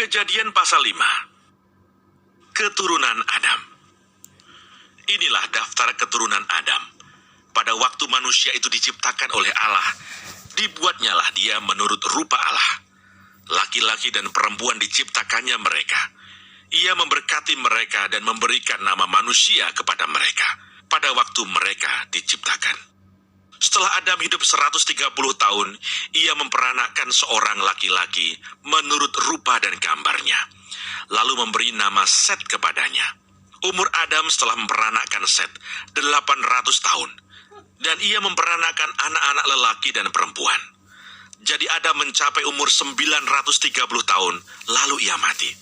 Kejadian pasal 5. Keturunan Adam. Inilah daftar keturunan Adam. Pada waktu manusia itu diciptakan oleh Allah, dibuatnyalah dia menurut rupa Allah. Laki-laki dan perempuan diciptakannya mereka. Ia memberkati mereka dan memberikan nama manusia kepada mereka pada waktu mereka diciptakan. Setelah Adam hidup 130 tahun, ia memperanakkan seorang laki-laki menurut rupa dan gambarnya, lalu memberi nama Set kepadanya. Umur Adam setelah memperanakkan Set 800 tahun, dan ia memperanakkan anak-anak lelaki dan perempuan. Jadi Adam mencapai umur 930 tahun, lalu ia mati.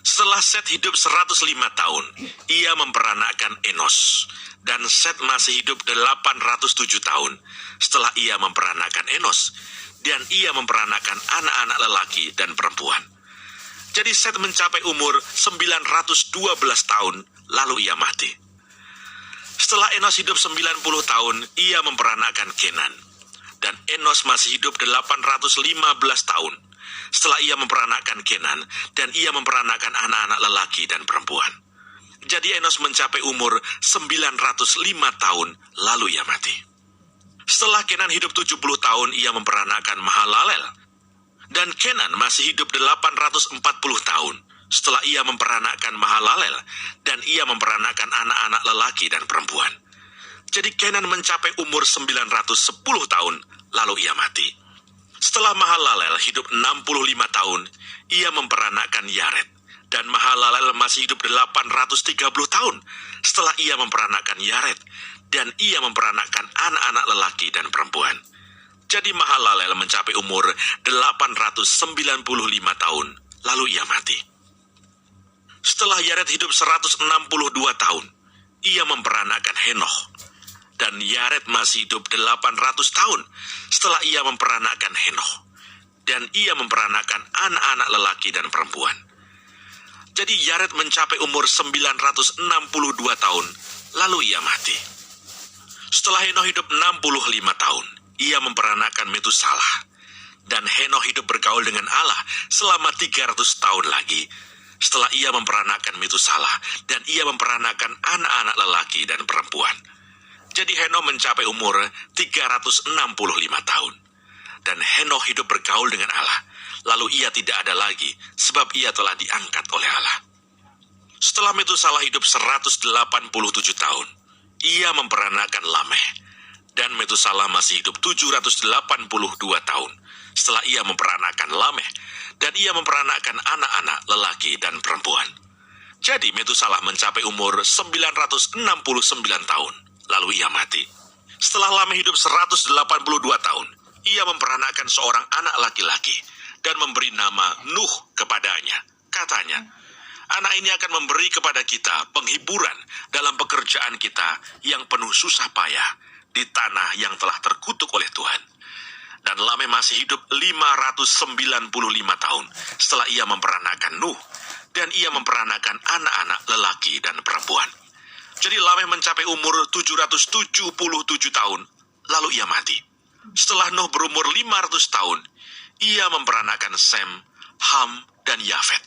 Setelah Set hidup 105 tahun, ia memperanakkan Enos. Dan Set masih hidup 807 tahun setelah ia memperanakkan Enos. Dan ia memperanakkan anak-anak lelaki dan perempuan. Jadi Set mencapai umur 912 tahun, lalu ia mati. Setelah Enos hidup 90 tahun, ia memperanakkan Kenan. Dan Enos masih hidup 815 tahun setelah ia memperanakkan Kenan, dan ia memperanakkan anak-anak lelaki dan perempuan. Jadi Enos mencapai umur 905 tahun, lalu ia mati. Setelah Kenan hidup 70 tahun, ia memperanakkan Mahalalel. Dan Kenan masih hidup 840 tahun setelah ia memperanakkan Mahalalel, dan ia memperanakkan anak-anak lelaki dan perempuan. Jadi Kenan mencapai umur 910 tahun, lalu ia mati. Setelah Mahalalel hidup 65 tahun, ia memperanakkan Yared. Dan Mahalalel masih hidup 830 tahun setelah ia memperanakkan Yared. Dan ia memperanakkan anak-anak lelaki dan perempuan. Jadi Mahalalel mencapai umur 895 tahun, lalu ia mati. Setelah Yared hidup 162 tahun, ia memperanakkan Henoh. Dan Yared masih hidup 800 tahun setelah ia memperanakkan Henoh. Dan ia memperanakkan anak-anak lelaki dan perempuan. Jadi Yared mencapai umur 962 tahun, lalu ia mati. Setelah Henoh hidup 65 tahun, ia memperanakkan Metusalah. Dan Henoh hidup bergaul dengan Allah selama 300 tahun lagi setelah ia memperanakkan Metusalah, dan ia memperanakkan anak-anak lelaki dan perempuan. Jadi Henoh mencapai umur 365 tahun. Dan Henoh hidup bergaul dengan Allah. Lalu ia tidak ada lagi, sebab ia telah diangkat oleh Allah. Setelah Metusalah hidup 187 tahun, ia memperanakkan Lameh. Dan Metusalah masih hidup 782 tahun setelah ia memperanakkan Lameh. Dan ia memperanakkan anak-anak lelaki dan perempuan. Jadi Metusalah mencapai umur 969 tahun, lalu ia mati. Setelah Lameh hidup 182 tahun, ia memperanakkan seorang anak laki-laki dan memberi nama Nuh kepadanya. Katanya, anak ini akan memberi kepada kita penghiburan dalam pekerjaan kita yang penuh susah payah di tanah yang telah terkutuk oleh Tuhan. Dan Lameh masih hidup 595 tahun setelah ia memperanakkan Nuh. Dan ia memperanakkan anak-anak lelaki dan perempuan. Jadi Lameh mencapai umur 777 tahun, lalu ia mati. Setelah Nuh berumur 500 tahun, ia memperanakkan Sem, Ham, dan Yafet.